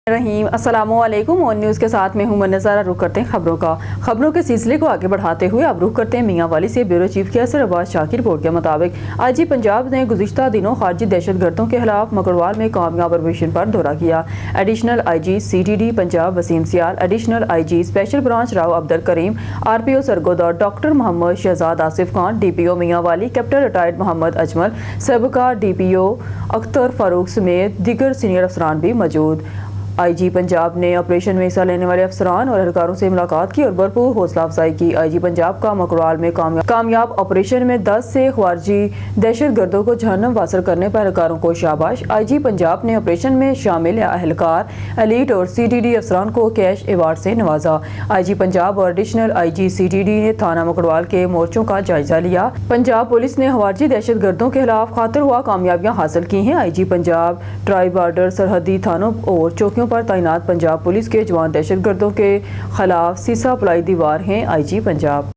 रहीम अस्सलाम वालेकुम। On news के साथ में हूं मनज़ारा। रुख करते हैं खबरों के सिलसिले को आगे बढ़ाते हुए अब रुख करते हैं मियाँ वाली से। ब्यूरो चीफ कैसर अब्बास शाह की रिपोर्ट के मुताबिक आईजी पंजाब ने गुज़िश्ता दिनों खारजी दहशतगर्दों के खिलाफ मकड़वाल में कामयाब ऑपरेशन पर दौरा किया। Additional IG CTD Punjab Waseem Sial, additional IG special branch Rao Abdul Karim, RPO Sargodha doctor Muhammad Shahzad Asif Khan, DPO मियाँ वाली कैप्टन रिटायर्ड मोहम्मद अजमल, सबका DPO अख्तर फारूक समेत दीगर सीनियर अफसरान भी मौजूद। IG पंजाब ने ऑपरेशन में हिस्सा लेने वाले अफसरान और एहलकारों से मुलाकात की और भरपूर हौसला अफजाई की। IG पंजाब का मकड़वाल में कामयाब ऑपरेशन में 10 से खारजी दहशतगर्दों को जहन्नम वासल करने पर एहलकारों को शाबाश। IG पंजाब ने ऑपरेशन में शामिल एहलकार, एलीट और CTD अफसरान को कैश अवार्ड से नवाजा। IG पंजाब और एडिशनल IG CTD ने थाना मकड़वाल के मोर्चों का जायजा लिया। पंजाब पुलिस ने खारजी दहशतगर्दों के खिलाफ खातर हुआ कामयाबियां हासिल की हैं। IG पंजाब ट्राई बॉर्डर सरहदी थानों और चौकियों पर तैनात पंजाब पुलिस के जवान दहशतगर्दों के खिलाफ सीसा पलाई दीवार हैं। IG पंजाब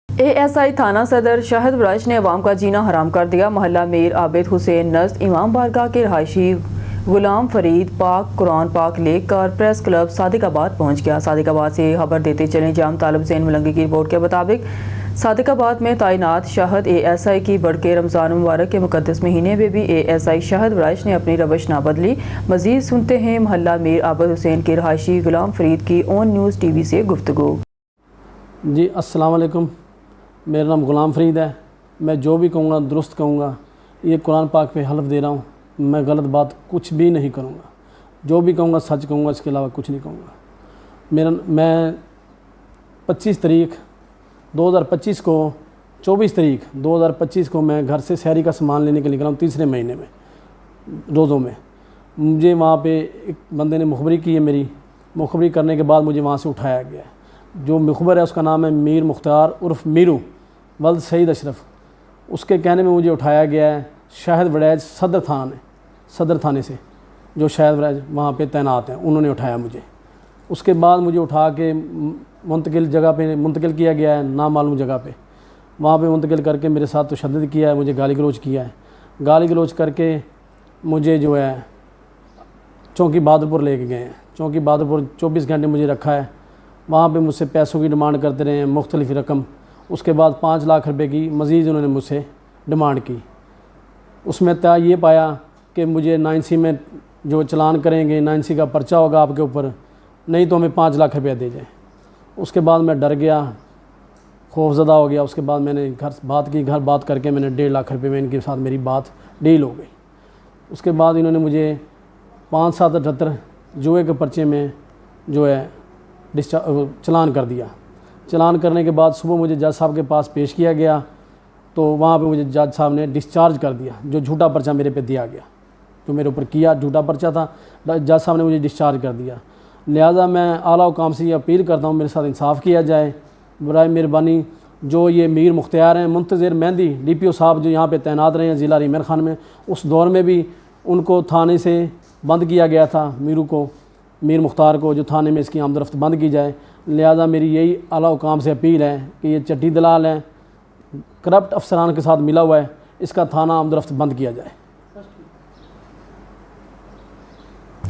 ASI थाना सदर शाहिद वराज ने अवाम का जीना हराम कर दिया। मोहल्ला मीर आबिद हुसैन नज़द इमाम बारगाह के रहायशी गुलाम फरीद पाक कुरान पाक लेकर प्रेस क्लब सादिकाबाद पहुंच गया। सादिकाबाद से खबर देते चले जाम तालिब ज़ैन मलंगी की रिपोर्ट के मुताबिक सादिकाबाद में तैनात शाहिद ASI की बढ़ के रमज़ान मुबारक के मुकद्दस महीने में भी ASI शाहिद वराज ने अपनी रवश ना बदली। मज़ीद सुनते हैं मोहल्ला मीर आबिद हुसैन के रहायशी गुलाम फरीद की ऑन न्यूज़ TV से गुफ्तगू। जी अस्सलाम वालेकुम, मेरा नाम गुलाम फरीद है। मैं जो भी कहूँगा दुरुस्त कहूँगा। ये कुरान पाक पे हल्फ दे रहा हूँ, मैं गलत बात कुछ भी नहीं करूँगा। जो भी कहूँगा सच कहूँगा, इसके अलावा कुछ नहीं कहूँगा। मैं 25 तारीख 2025 को 24 तारीख 2025 को मैं घर से शहरी का सामान लेने के लिए निकला हूँ। तीसरे महीने में रोज़ों में मुझे वहाँ पे एक बंदे ने मुखबरी की है। मेरी मुखबरी करने के बाद मुझे वहाँ से उठाया गया। जो मुखबर है उसका नाम है मीर मुख्तार उर्फ मीरू वल्द सईद अशरफ। उसके कहने में मुझे उठाया गया है शाहिद वराज सदर थाने से, जो शाहिद वराज वहाँ पे तैनात हैं, उन्होंने उठाया मुझे। उसके बाद मुझे उठा के मुंतकिल जगह पे मुंतकिल किया गया है, नामालूम जगह पे। वहाँ पे मुंतकिल करके मेरे साथ तशद्दुद किया है, मुझे गाली गलौज किया है। गाली गलौज करके मुझे जो है चौकी बहादुरपुर लेके गए हैं। चौकी बहादुरपुर 24 घंटे मुझे रखा है। वहाँ पे मुझसे पैसों की डिमांड करते रहे हैं, मुख्तलिफ़ रकम। उसके बाद 5 लाख रुपए की मज़ीद उन्होंने मुझसे डिमांड की। उसमें तय ये पाया कि मुझे 9C में जो चलान करेंगे, 9C का पर्चा होगा आपके ऊपर, नहीं तो हमें 5 लाख रुपया दे जाए। उसके बाद मैं डर गया, खौफज़दा हो गया। उसके बाद मैंने घर बात करके मैंने 1.5 लाख रुपये में इनके साथ मेरी बात डील हो गई। उसके बाद इन्होंने मुझे 5-7-78 जुए के पर्चे में जो है चलान कर दिया। चलान करने के बाद सुबह मुझे जज साहब के पास पेश किया गया, तो वहाँ पे मुझे जज साहब ने डिस्चार्ज कर दिया। जो झूठा पर्चा मेरे पे दिया गया, जो मेरे ऊपर किया झूठा पर्चा था, जज साहब ने मुझे डिस्चार्ज कर दिया। लिहाजा मैं आला हुकाम से ये अपील करता हूँ, मेरे साथ इंसाफ किया जाए बराए मेहरबानी। जो ये मीर मुख्तियार हैं, मुंतज़िर मेहंदी DPO साहब जो यहाँ पे तैनात रहे हैं ज़िला रीमर खान में, उस दौर में भी उनको थाने से बंद किया गया था। मीर मुख्तार को जो थाने में इसकी आमदरफ्त बंद की जाए। लिहाजा मेरी यही आला हुकाम से अपील है कि ये चट्टी दलाल है, करप्ट अफसरान के साथ मिला हुआ है, इसका थाना आमदरफ्त बंद किया जाए।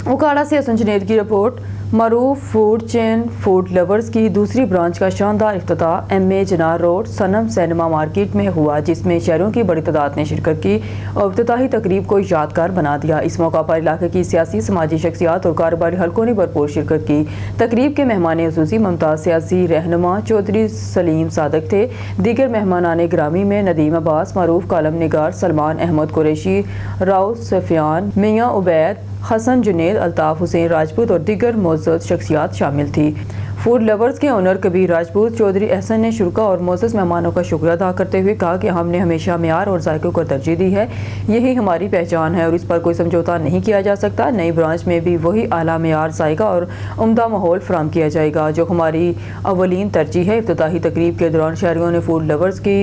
उकाड़ा से हसन जुनैद की report. Maroof food chain food lovers की दूसरी ब्रांच का शानदार इफ्तिताह MA Jinnah road Sanam cinema market में हुआ, जिसमें शहरों की बड़ी तादाद ने शिरकत की और इफ्तिताही तकरीब को यादगार बना दिया। इस मौका पर इलाके की सियासी समाजी शख्सियात और कारोबारी हलकों ने भरपूर शिरकत की। तकरीब के मेहमान हुसूसी मुमताज़ सियासी रहनुमा चौधरी सलीम सादक थे। दीगर मेहमानान ग्रामी में नदीम अब्बास, मरूफ कालम निगार, सलमान अहमद कुरैशी, राउ सफियान, मियाँ उबैद, हसन जुनैद, अल्ताफ़ हुसैन राजपूत और दीगर मोअज़्ज़ज़ शख्सियात शामिल थी। फूड लवर्स के ओनर कबीर राजपूत चौधरी एहसन ने शुरा और मोअज़्ज़ज़ मेहमानों का शुक्रिया अदा करते हुए कहा कि हमने हमेशा मेयार और जायकों को तरजीह दी है, यही हमारी पहचान है और इस पर कोई समझौता नहीं किया जा सकता। नई ब्रांच में भी वही आला मेयार, जायका और उम्दा माहौल फराहम किया जाएगा जो हमारी अवलीन तरजीह है। इफ्तिताही तकरीब के दौरान शहरियों ने फूड लवर्स की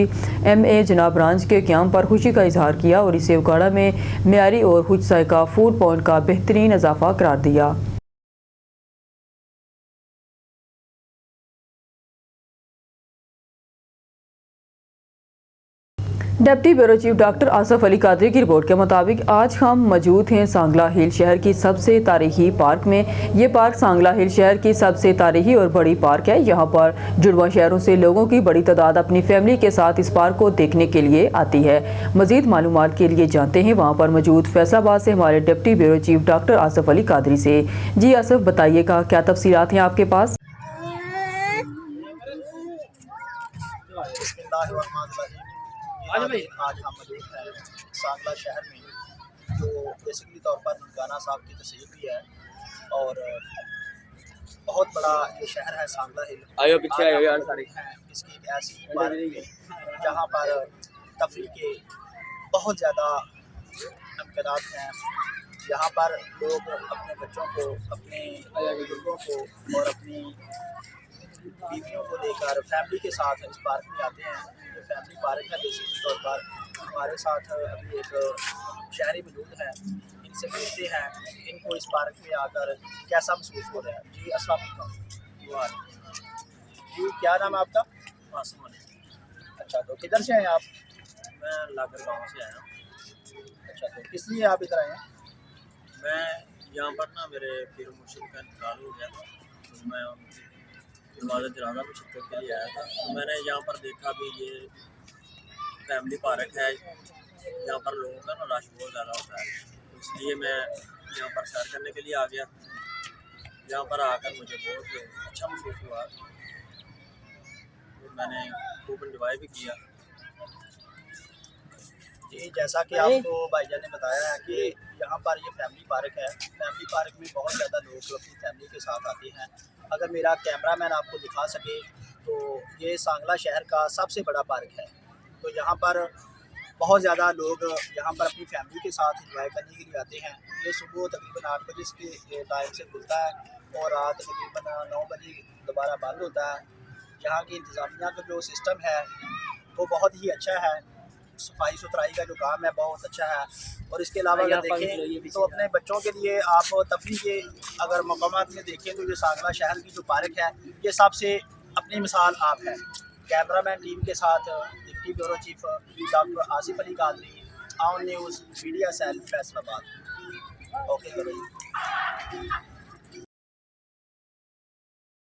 MA जनाब ब्रांच के क़याम पर खुशी का इजहार किया और इसे उकाड़ा में मेयारी और खुश जायका फूड पॉइंट का बेहतरीन इजाफा करार दिया। Deputy bureau chief doctor Asaf Ali Qadri की रिपोर्ट के मुताबिक आज हम मौजूद हैं सांगला हिल शहर की सबसे तारीखी पार्क में। ये पार्क सांगला हिल शहर की सबसे तारीखी और बड़ी पार्क है। यहाँ पर जुड़वा शहरों से लोगों की बड़ी तादाद अपनी फैमिली के साथ इस पार्क को देखने के लिए आती है। मजीद मालूमात के लिए जानते हैं वहाँ पर मौजूद फैसलाबाद से हमारे deputy bureau chief doctor Asaf Ali Qadri से। जी आसफ, बताइएगा क्या तफसीलात हैं आपके पास? आज हम मौजूद हैं सांगला शहर में, जो बेसिकली तौर पर ननकाना साहब की तहसील भी है और बहुत बड़ा ये शहर है सांगला हिल। आयो पीछे आयो यार सारे हैं इसकी एक ऐसी पार्क में जहाँ पर तफरीह के बहुत ज़्यादा इम्कानात हैं। यहाँ पर लोग अपने बच्चों को, अपने बुजुर्गों को और अपनी बीवियों को लेकर फैमिली के साथ इस पार्क में आते हैं। ये फैमिली पार्क है। बेसिकली तौर पर हमारे साथ अभी एक शहरी मौजूद है, इनसे मिलते हैं इनको इस पार्क में आकर कैसा महसूस हो रहा है। जी अस्सलाम वालेकुम। जी क्या नाम है आपका? मासूम। अच्छा, तो किधर से हैं आप? मैं लाकर गाँव से आया हूँ। अच्छा, तो किस लिए आप इधर आए हैं? मैं यहाँ पर ना मेरे पीर मुर्शिद का इंतकाल हो गया था, तो मैं उनकी नमाज़ जनाज़ा में शिरकत के लिए आया था। तो मैंने यहाँ पर देखा भी ये फैमिली पार्क है, यहाँ पर लोगों का ना रश बहुत ज़्यादा होता है, तो इसलिए मैं यहाँ पर सैर करने के लिए आ गया। यहाँ पर आकर मुझे बहुत अच्छा महसूस हुआ, तो मैंने खूब इंजॉय भी किया। जी, जैसा कि आपको भाईजान ने बताया है कि यहाँ पर ये फैमिली पार्क है। फैमिली पार्क में बहुत ज़्यादा लोग अपनी फैमिली के साथ आते हैं। अगर मेरा कैमरामैन आपको दिखा सके तो ये सांगला शहर का सबसे बड़ा पार्क है। तो यहाँ पर बहुत ज़्यादा लोग यहाँ पर अपनी फैमिली के साथ इंजॉय करने के लिए आते हैं। ये सुबह तकरीबन 8 बजे के टाइम से खुलता है और रात तकरीबन 9 बजे दोबारा बंद होता है। यहाँ की इंतज़ामिया का जो सिस्टम है वो बहुत ही अच्छा है। सफाई सुथराई का जो काम है बहुत अच्छा है। और इसके अलावा अगर देखें तो अपने बच्चों के लिए आप तफरीह के अगर मकामात में देखें तो ये सांगला शहर की जो पार्क है ये सबसे अपनी मिसाल आप है। कैमरामैन टीम के साथ deputy bureau chief doctor Asif Ali Qadri, on news media cell Faisalabad. Okay करो जी।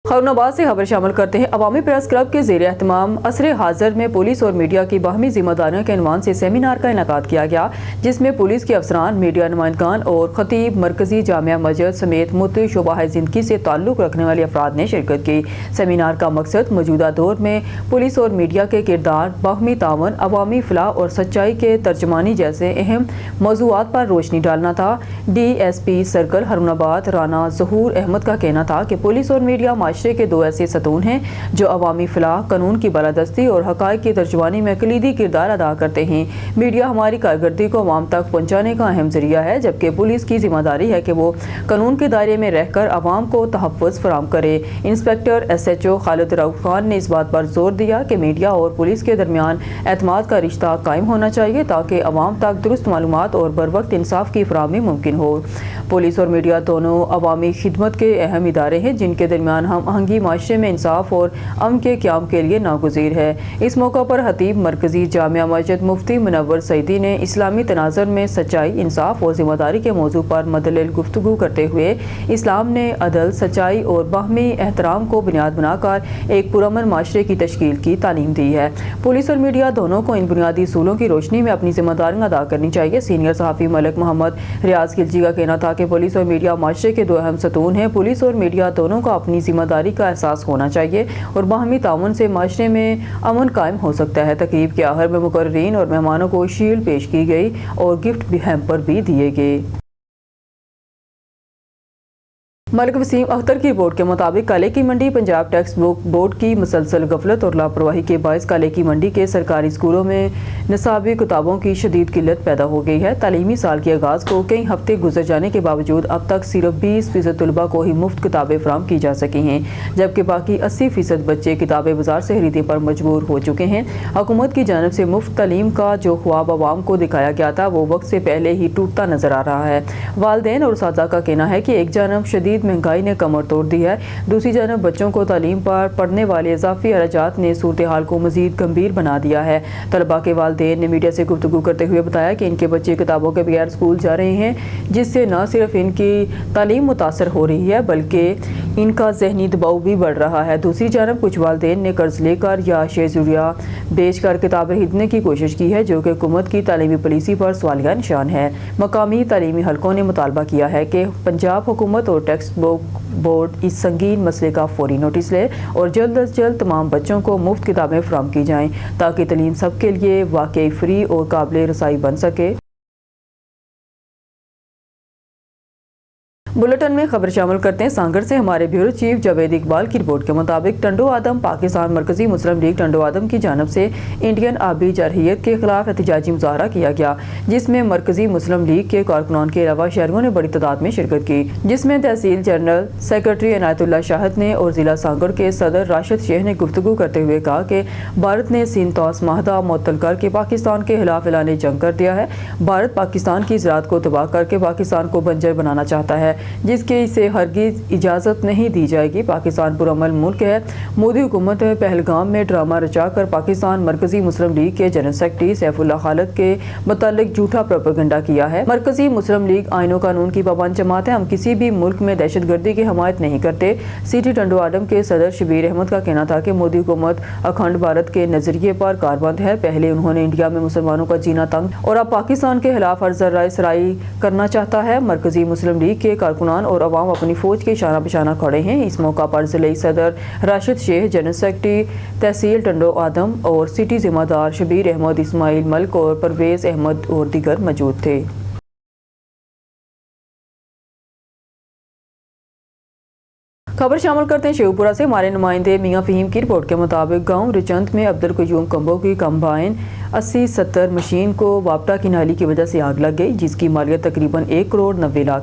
खबरनाबाद से खबर शामिल करते हैं। अवामी प्रेस क्लब के ज़ेर एहतमाम असरे हाज़र में पुलिस और मीडिया की बाहमी जिम्मेदारियों के अनवान से सेमिनार का इनेकाद किया गया, जिसमें पुलिस के अफसरान, मीडिया नुमाइंदगान और खतीब मरकजी जामिया मस्जिद समेत मुख्तलिफ शोबाए ज़िंदगी से ताल्लुक़ रखने वाले अफराद ने शिरकत की। सेमिनार का मकसद मौजूदा दौर में पुलिस और मीडिया के किरदार, बाहमी तावन, अवामी फलाह और सच्चाई के तर्जमानी जैसे अहम मौज़ूआत पर रोशनी डालना था। DSP सर्कल हरमनाबाद राना ज़हूर अहमद का कहना था कि पुलिस और मीडिया माशरे के दो ऐसे सतून हैं जो अवामी फलाह, कानून की बालादस्ती और हक़ाइक़ की तर्जुमानी में कलीदी किरदार अदा करते हैं। मीडिया हमारी कारकर्दगी को अवाम तक पहुँचाने का अहम ज़रिया है, जबकि पुलिस की जिम्मेदारी है कि वो कानून के दायरे में रहकर अवाम को तहफ़्फ़ुज़ फराहम करे। इंस्पेक्टर SHO खालिद रऊफ़ खान ने इस बात पर जोर दिया कि मीडिया और पुलिस के दरमियान एतमाद का रिश्ता कायम होना चाहिए ताकि अवाम तक दुरुस्त मालूमात और बर वक्त इंसाफ की फराहमी मुमकिन हो। पुलिस और मीडिया दोनों अवामी खिदमत के अहम इदारे हैं जिनके दरमियान हम आहंगी माशरे में इंसाफ और अमन के क़याम के लिए नागुज़ीर है। इस मौका पर खतीब मरकज़ी जामिया मस्जिद मुफ्ती मुनव्वर सईदी ने इस्लामी तनाज़ुर में सच्चाई, इंसाफ और ज़िम्मेदारी के मौजू पर मदलिल गुफ्तगू करते हुए इस्लाम ने अदल, सच्चाई और बाहमी एहतराम को बुनियाद बनाकर एक पुरअमन माशरे की तश्कील की तालीम दी है। पुलिस और मीडिया दोनों को इन बुनियादी असूलों की रोशनी में अपनी जिम्मेदारियाँ अदा करनी चाहिए। सीनियर सहाफ़ी मलिक मोहम्मद रियाज खिलजी का कहना था कि पुलिस और मीडिया माशरे के दो अहम सतून हैं। पुलिस और मीडिया दोनों को अपनी जिम्मेदारी का एहसास होना चाहिए और बाहमी ताउन से माशरे में अमन कायम हो सकता है। तकरीब के आखिर में मुकर्रीन और मेहमानों को शील्ड पेश की गई और गिफ्ट भी हैम्पर भी दिए गए। मलिक वसीम अख्तर की रिपोर्ट के मुताबिक काले की मंडी पंजाब टैक्स बुक बोर्ड की मुसलसल गफलत और लापरवाही के बायस काले की मंडी के सरकारी स्कूलों में निसाबी किताबों की शदीद किल्लत पैदा हो गई है। तालीमी साल के आगाज़ को कई हफ्ते गुजर जाने के बावजूद अब तक सिर्फ 20% तलबा को ही मुफ्त किताबें फराहम की जा सकी हैं, जबकि बाकी 80% बच्चे किताबें बाजार से खरीदने पर मजबूर हो चुके हैं। हुकूमत की जानिब से मुफ्त तालीम का जो ख्वाब आवाम को दिखाया गया था वो वक्त से पहले ही टूटता नजर आ रहा है। वालिदैन और उस्तादा का कहना है कि एक जानब शदीद مزید مہنگائی نے کمر توڑ دی ہے۔ دوسری جانب بچوں کو تعلیم پر پڑنے والے اضافی اخراجات نے صورتحال کو مزید گمبھیر بنا دیا ہے۔ طلباء کے والدین نے میڈیا سے گفتگو کرتے ہوئے بتایا کہ ان کے بچے کتابوں کے بغیر اسکول جا رہے ہیں، جس سے نہ صرف ان کی تعلیم متاثر ہو رہی ہے بلکہ ان کا ذہنی دباؤ بھی بڑھ رہا ہے۔ دوسری جانب کچھ والدین نے قرض لے کر یا شیئر ضروریات بیچ کر کتابیں خریدنے کی کوشش کی ہے، جو کہ حکومت کی تعلیمی پالیسی پر سوالیہ نشان ہے۔ مقامی تعلیمی حلقوں نے مطالبہ کیا ہے کہ پنجاب حکومت اور ٹیکسٹ بک بورڈ اس سنگین مسئلے کا فوری نوٹس لے اور جلد از جلد تمام بچوں کو مفت کتابیں فراہم کی جائیں تاکہ تعلیم سب کے لیے واقعی فری اور قابل رسائی بن سکے۔ بلٹن میں خبر شامل کرتے ہیں سانگڑ سے ہمارے بیورو چیف جاوید اقبال کی رپورٹ کے مطابق ٹنڈو آدم پاکستان مرکزی مسلم لیگ ٹنڈو آدم کی جانب سے انڈین آبی جارحیت کے خلاف احتجاجی مظاہرہ کیا گیا، جس میں مرکزی مسلم لیگ کے کارکنان کے علاوہ شہریوں نے بڑی تعداد میں شرکت کی، جس میں تحصیل جنرل سیکرٹری عنایت اللہ شاہد نے اور ضلع سانگڑ کے صدر راشد شیخ نے گفتگو کرتے ہوئے کہا کہ بھارت نے سندھ توس معاہدہ معطل کر کے پاکستان کے خلاف اعلان جنگ کر دیا ہے۔ بھارت پاکستان کی زراعت کو تباہ کر کے پاکستان کو بنجر بنانا چاہتا ہے، جس کی اسے ہرگز اجازت نہیں دی جائے گی۔ پاکستان پرامن ملک ہے۔ مودی حکومت نے پہلگام میں ڈرامہ رچا کر پاکستان مرکزی مسلم لیگ کے جنرل سیکرٹری سیف اللہ خالد کے متعلق جھوٹا پروپیگنڈا کیا ہے۔ مرکزی مسلم لیگ آئین و قانون کی پابند جماعت ہے، ہم کسی بھی ملک میں دہشت گردی کی حمایت نہیں کرتے۔ سٹی ٹنڈو آڈم کے صدر شبیر احمد کا کہنا تھا کہ مودی حکومت اکھنڈ بھارت کے نظریے پر کاربند ہے۔ پہلے انہوں نے انڈیا میں مسلمانوں کا جینا تنگ اور اب پاکستان کے خلاف ہر ذرہ سرائی کرنا چاہتا ہے۔ مرکزی مسلم لیگ کے کارکنان اور عوام اپنی فوج کے شانہ بشانہ کھڑے ہیں۔ اس موقع پر ضلعی صدر راشد شیخ، جنرل سیکرٹری تحصیل ٹنڈو آدم اور سٹی ذمہ دار شبیر احمد، اسماعیل ملک اور پرویز احمد اور دیگر موجود تھے۔ خبر شامل کرتے ہیں شیوپورہ سے ہمارے نمائندے میاں فہیم کی رپورٹ کے مطابق گاؤں رچند میں عبدالقیوم کمبو کی کمبائن 80-70 مشین کو وابٹا کی نالی کی وجہ سے آگ لگ گئی، جس کی مالیت تقریباً 1.90 کروڑ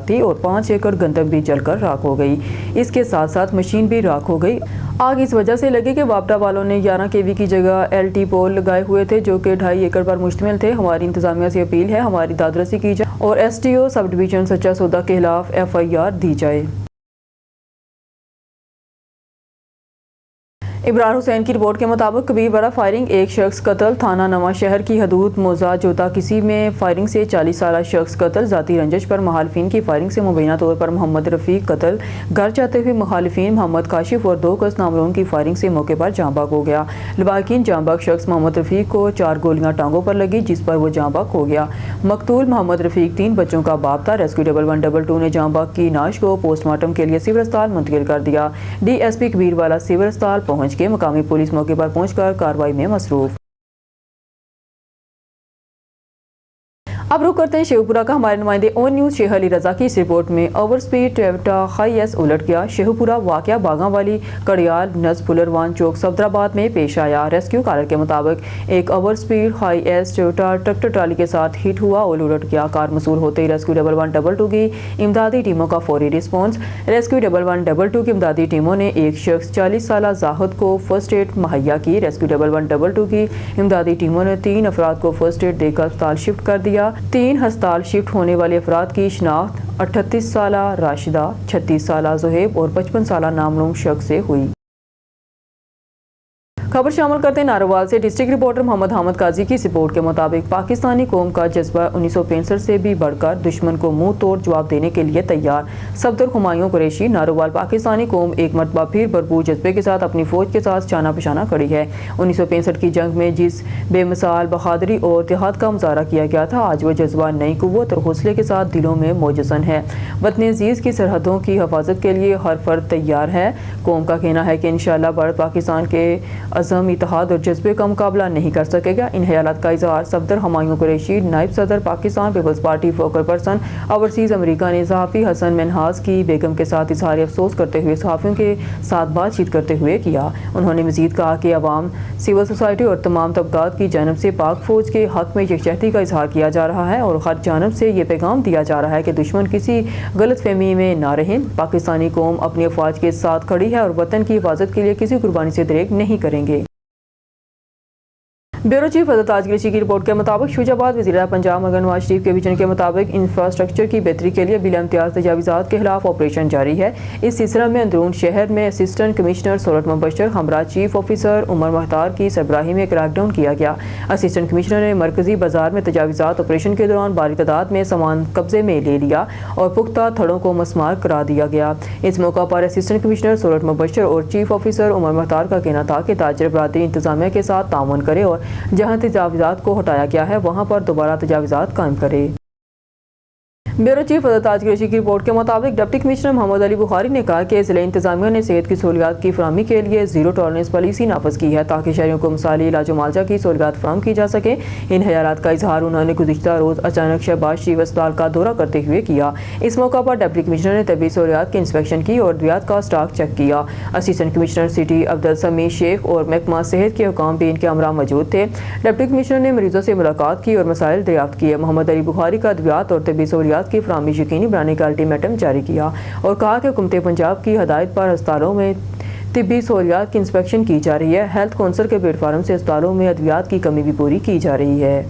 تھی اور 5 ایکڑ گندم بھی جل کر راکھ ہو گئی۔ اس کے ساتھ ساتھ مشین بھی راکھ ہو گئی۔ آگ اس وجہ سے لگی کہ وابٹا والوں نے 11 kV کی جگہ LT پول لگائے ہوئے تھے، جو کہ 2.5 ایکڑ پر مشتمل تھے۔ ہماری انتظامیہ سے اپیل ہے ہماری داد رسی کی جائے اور SDO سب ڈویژن سچا سودا کے خلاف FIR دی جائے۔ ابرار حسین کی رپورٹ کے مطابق کبیر بڑا فائرنگ، ایک شخص قتل، تھانہ نواں شہر کی حدود موزہ جوتا کسی میں فائرنگ سے 40 سالہ شخص قتل، ذاتی رنجش پر مخالفین کی فائرنگ سے مبینہ طور پر محمد رفیق قتل، گھر جاتے ہوئے مخالفین محمد کاشف اور 2 کس نامعلوم کی فائرنگ سے موقع پر جاں بحق ہو گیا۔ لواحقین جاں بحق شخص محمد رفیق کو 4 گولیاں ٹانگوں پر لگی، جس پر وہ جاں بحق ہو گیا۔ مقتول محمد رفیق 3 بچوں کا باپ تھا۔ ریسکیو 1122 نے جاں بحق کی نعش کو پوسٹ مارٹم کے لیے سول اسپتال منتقل کر دیا۔ DSP کبیر والا سول اسپتال پہنچ کے مقامی پولیس موقع پر پہنچ کر کارروائی میں مصروف۔ اب رخ کرتے ہیں شیوپورہ کا ہمارے نمائندے اون نیوز شیخ علی رضا کی اس رپورٹ میں۔ Over speed Toyota high S الٹ گیا، شیوپورہ واقعہ باغاں والی کڑیال نز پلروان چوک صفدرآباد میں پیش آیا۔ ریسکیو کالر کے مطابق ایک over speed high S Toyota tractor trolley کے ساتھ ہٹ ہوا اور الٹ گیا۔ کار موصول ہوتے ہی ریسکیو 1122 کی امدادی ٹیموں کا فوری رسپانس۔ ریسکیو 1122 کی امدادی ٹیموں نے ایک شخص 40 سالہ زاہد کو فرسٹ ایڈ مہیا کی۔ ریسکیو 1122 کی امدادی ٹیموں نے 3 افراد کو فرسٹ ایڈ دے کر اسپتال شفٹ کر دیا۔ 3 ہسپتال شفٹ ہونے والے افراد کی شناخت 38 سالہ راشدہ، 36 سالہ زہیب اور 55 سالہ نامعلوم شخص سے ہوئی۔ خبر شامل کرتے ہیں ناروال سے ڈسٹرکٹ رپورٹر محمد حامد قاضی کی رپورٹ کے مطابق پاکستانی قوم کا جذبہ 1965 سے بھی بڑھ کر دشمن کو منہ توڑ جواب دینے کے لیے تیار۔ صفدر ہمایوں قریشی ناروال پاکستانی قوم ایک مرتبہ پھر بھرپور جذبے کے ساتھ اپنی فوج کے ساتھ شانہ بشانہ کھڑی ہے۔ 1965 کی جنگ میں جس بے مثال بہادری اور اتحاد کا مظاہرہ کیا گیا تھا، آج وہ جذبہ نئی قوت اور حوصلے کے ساتھ دلوں میں موجزن ہے۔ وطن عزیز کی سرحدوں کی حفاظت کے لیے ہر فرد تیار ہے۔ قوم کا کہنا ہے کہ انشاءاللہ بھارت پاکستان کے عزم، اتحاد اور جذبے کا مقابلہ نہیں کر سکے گا۔ ان خیالات کا اظہار صفدر ہمایوں قریشی نائب صدر Pakistan Peoples Party focal person overseas امریکہ نے صحافی حسن منہاس کی بیگم کے ساتھ اظہار افسوس کرتے ہوئے صحافیوں کے ساتھ بات چیت کرتے ہوئے کیا۔ انہوں نے مزید کہا کہ عوام، سول سوسائٹی اور تمام طبقات کی جانب سے پاک فوج کے حق میں یکجہتی کا اظہار کیا جا رہا ہے اور ہر جانب سے یہ پیغام دیا جا رہا ہے کہ دشمن کسی غلط فہمی میں نہ رہیں۔ پاکستانی قوم اپنی افواج کے ساتھ کھڑی ہے اور وطن کی حفاظت کے لیے کسی قربانی سے دریغ نہیں کریں گے۔ ब्यूरो चीफ हज़रत ताज ऋषि की रिपोर्ट के मुताबिक शूजाबाद वज़ीर पंजाब मगर नवाज शरीफ के विजन के मुताबिक इंफ्रास्ट्रक्चर की बेहतरी के लिए बिला इम्तियाज़ तजावीज़ात के खिलाफ ऑपरेशन जारी है। इस सिलसिले में अंदरून शहर में असिस्टेंट कमिश्नर सूरत मुबशर हमरा चीफ ऑफिसर उमर मुख्तार की सरबराही में क्रैकडाउन किया गया। असिस्टेंट कमिश्नर ने मरकजी बाजार में तजावीज़ात ऑपरेशन के दौरान भारी तादाद में सामान कब्जे में ले लिया और पुख्ता थड़ों को मसमार करा दिया गया। इस मौका पर असिस्टेंट कमिश्नर सूरत मुबशर और चीफ ऑफिसर उमर मुख्तार का कहना था कि ताजर बरादरी इंतजामिया के साथ ताउन करे और जहां तजावीज़ात को हटाया गया है वहां पर दोबारा तजावीज़ात कायम करे। ब्यूरो चीफ हज़रत ताज ऋषि की रिपोर्ट के मुताबिक डिप्टी कमिश्नर मोहम्मद अली बुखारी ने कहा कि ज़िला इंतजामिया ने सेहत की सहूलियात की फराहमी के लिए ज़ीरो टॉलरेंस पॉलिसी नाफज की है ताकि शहरियों को मिसाली इलाज मुआलजा की सहूलियात फराहम की जा सके। इन ख्यालात का इजहार उन्होंने गुज़िश्ता रोज़ अचानक शहबाज शरीफ अस्पताल का दौरा करते हुए किया। इस मौका पर डिप्टी कमिश्नर ने तबी सहूलियात की इंस्पेक्शन की और अद्वियात का स्टॉक चेक किया। असिस्टेंट कमिश्नर सिटी अब्दुल समी शेख और महकमा सेहत के हुकाम भी इनके हमरा मौजूद थे। डिप्टी कमिश्नर ने मरीजों से मुलाकात की और मसाइल दरियाफ्त किए। मोहम्मद अली बुखारी का अद्वियात और तबी सहूलियात की फराहमी यकीनी बनाने का अल्टीमेटम जारी किया और कहा कि हुकूमत पंजाब की हदायत पर अस्पतालों में तिब्बी सहूलियात की इंस्पेक्शन की जा रही है। हेल्थ कौंसिल के प्लेटफार्म से अस्पतालों में अद्वियात की कमी भी पूरी की जा रही है।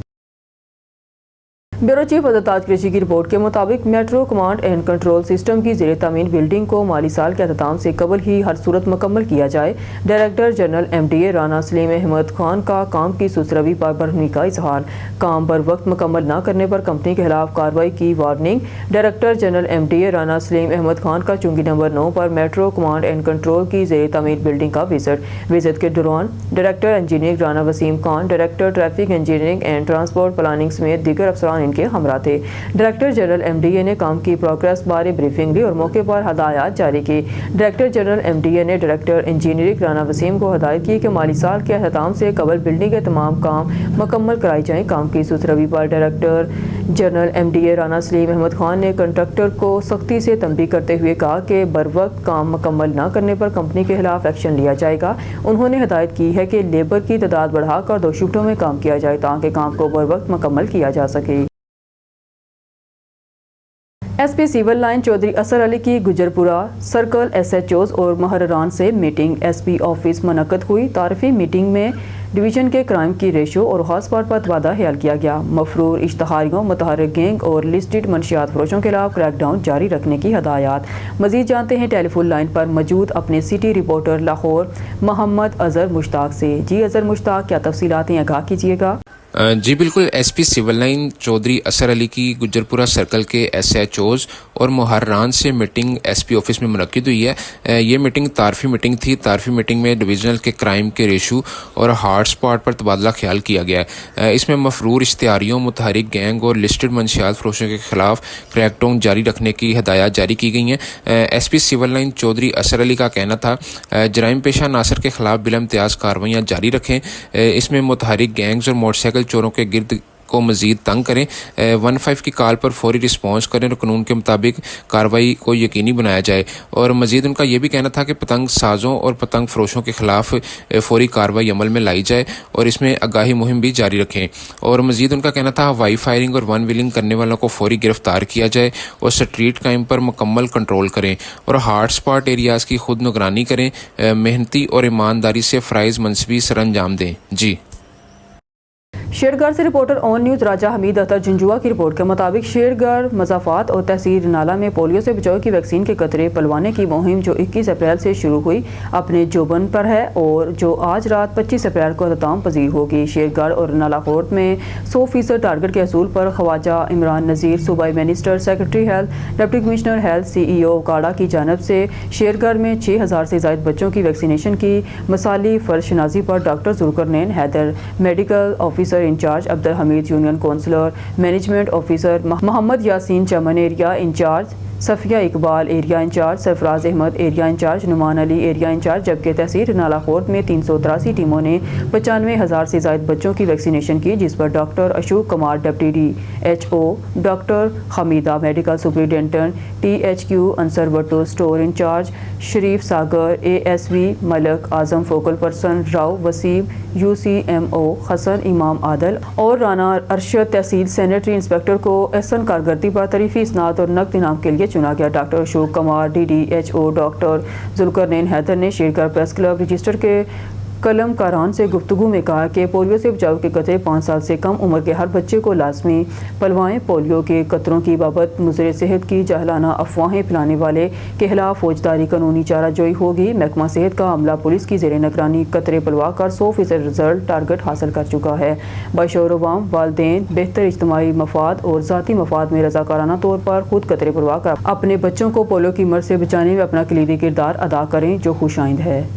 ब्यूरो चीफ हज़रत ताज ऋषि की रिपोर्ट के मुताबिक metro command and control system की ज़ेर तामीर बिल्डिंग को माली साल के अख्ताम से कबल ही हर सूरत मुकम्मल किया जाए। Director general MDA Rana Saleem Ahmed Khan का काम की सुसरवी पर बरहमी का इजहार। काम बर वक्त मुकम्मल न करने पर कंपनी के खिलाफ कार्रवाई की warning. Director general MDA Rana Saleem Ahmed Khan का चुंगी नंबर 9 पर मेट्रो कमांड एंड कंट्रोल की ज़ेर तामीर बिल्डिंग का विजिट के दौरान director engineering Rana Waseem Khan, director traffic engineering and transport planning समेत दीगर अफसरान इनके हमरा थे। डायरेक्टर जनरल MDA ने काम की प्रोग्रेस बारे ब्रीफिंग ली और मौके पर हदायत जारी की। डायरेक्टर जनरल MDA ने डायरेक्टर इंजीनियरिंग राना वसीम को हदायत की कि माली साल के अख्ताम से कबल बिल्डिंग के तमाम काम मुकम्मल कराई जाएँ। काम की सुसरवी पर director general MDA Rana Saleem Ahmed Khan ने कंट्रैक्टर को सख्ती से तंबीह करते हुए कहा कि बर वक्त काम मुकम्मल न करने पर कंपनी के खिलाफ एक्शन लिया जाएगा। उन्होंने हदायत की है कि लेबर की तादाद बढ़ाकर 2 शिफ्टों में काम किया जाए ताकि काम को बर वक्त मुकम्मल किया जा सके। SP सिविल लाइन चौधरी असर अली की गुजरपुरा सर्कल SHOs और महर्रान से मीटिंग SP ऑफिस मुनक्कद हुई। तारीफी मीटिंग में डिवीज़न के क्राइम की रेशो और हॉटस्पॉट पर तबादला ख्याल किया गया। मफरूर इश्तहारियों, मुतहर्रिक गैंग और लिस्टेड मंशियात फरोशों के खिलाफ क्रैकडाउन जारी रखने की हदायत। मजीद जानते हैं टेलीफोन लाइन पर मौजूद अपने सिटी रिपोर्टर लाहौर मोहम्मद अजहर मुश्ताक से। जी अजहर मुश्ताक, क्या तफसीलात हैं, आगाह कीजिएगा। जी बिल्कुल, SP सिविल लाइन चौधरी असर अली की गुजरपुरा सर्कल के SHOs और मुहर्रान से मीटिंग SP ऑफिस में मुनक्किद हुई है। ये मीटिंग तारफी मीटिंग थी। तारफी मीटिंग में डिवीज़नल के क्राइम के रेशू और हॉट स्पॉट पर तबादला ख्याल किया गया है। इसमें मफरूर इश्तिहारियों, मुतहर्रिक गैंग और लिस्टेड मंशियात फरोशों के खिलाफ क्रैकडाउन जारी रखने की हदायत जारी की गई हैं। SP सिविल लाइन चौधरी असर अली का कहना था जराइम पेशा अनासर के खिलाफ बिला इम्तियाज़ कार्रवाइयाँ जारी रखें। इसमें मुतहर्रिक गैंग्स और मोटरसाइकिल चोरों के गिर्द को मज़ीद तंग करें। 15 की कॉल पर फौरी रिस्पॉन्स करें और कानून के मुताबिक कार्रवाई को यकीनी बनाया जाए। और मज़ीद उनका ये भी कहना था कि पतंग साजों और पतंग फरोशों के खिलाफ फौरी कार्रवाई अमल में लाई जाए और इसमें आगाही मुहिम भी जारी रखें। और मज़ीद उनका कहना था हवाई फायरिंग और वन व्हीलिंग करने वालों को फौरी गिरफ्तार किया जाए और स्ट्रीट क्राइम पर मुकम्मल कंट्रोल करें और हॉट स्पॉट एरियाज़ की खुद निगरानी करें। मेहनती और ईमानदारी से फ़राइज़ मनसबी सर अंजाम दें। जी शेरगढ़ से रिपोर्टर ऑन न्यूज़ राजा हमीद अख्तर झंझुआ की रिपोर्ट के मुताबिक शेरगढ़ मज़ाफ़ात और तहसील नाला में पोलियो से बचाव की वैक्सीन के कतरे पलवाने की मुहिम जो 21 अप्रैल से शुरू हुई अपने जोबन पर है और जो आज रात 25 अप्रैल को अख्ताम पजीर होगी। शेरगढ़ और नालाकोट में 100% टारगेट के असूल पर ख्वाजा इमरान नज़ीर, सूबाई minister, secretary health, deputy commissioner health, CEO काड़ा की जानब से शेरगढ़ में 6000 से ज़ायद बच्चों की वैक्सीनेशन की मसाली फ़र्शनाजी पर doctor Zulqarnain Haider, medical officer incharge Abdul Hameed, union councillor, management officer Muhammad Yasin Chaman area incharge, Safia Iqbal area incharge, Sarfraz Ahmed area incharge, Noman Ali area incharge, जबकि तहसील नालाकोट में 383 टीमों ने 95,000 से ज़ायद बच्चों की वैक्सीनेशन की, जिस पर doctor Ashok Kumar deputy DHO, doctor Hamida medical superintendent, THQ Ansar Bhatto store incharge, Sharif Sagar ASV, Malik Azam focal person, Rao Waseem UCMO, Hassan Imam Adil और राना अरशद तहसील सैनिटरी इंस्पेक्टर को एहसन कारकर्दगी पर तरीफी इसनाद और नकद इनाम के लिए चुना गया। Doctor Ashok Kumar DDHO, doctor Zulqarnain Haider ने शेरगढ़ प्रेस क्लब रजिस्टर के कलम कारान से गुफ्तगू में कहा कि पोलियो से बचाव के कतरे 5 साल से कम उम्र के हर बच्चे को लाजमी पलवाएं। पोलियो के कतरों की बाबत मुज़र सेहत की जाहलाना अफवाहें फैलाने वाले के खिलाफ फौजदारी कानूनी चाराजोई होगी। महकमा सेहत का अमला पुलिस की ज़ेर निगरानी कतरे पलवा कर 100% रिजल्ट टारगेट हासिल कर चुका है। बशौर अवाम, वालदेन बेहतर इज्तिमाई मफाद और ज़ाती मफाद में रज़ाकाराना तौर पर खुद कतरे पलवा कर अपने बच्चों को पोलियो की मर्ज से बचाने में अपना कलीदी किरदार अदा करें, जो खुशाइंद है।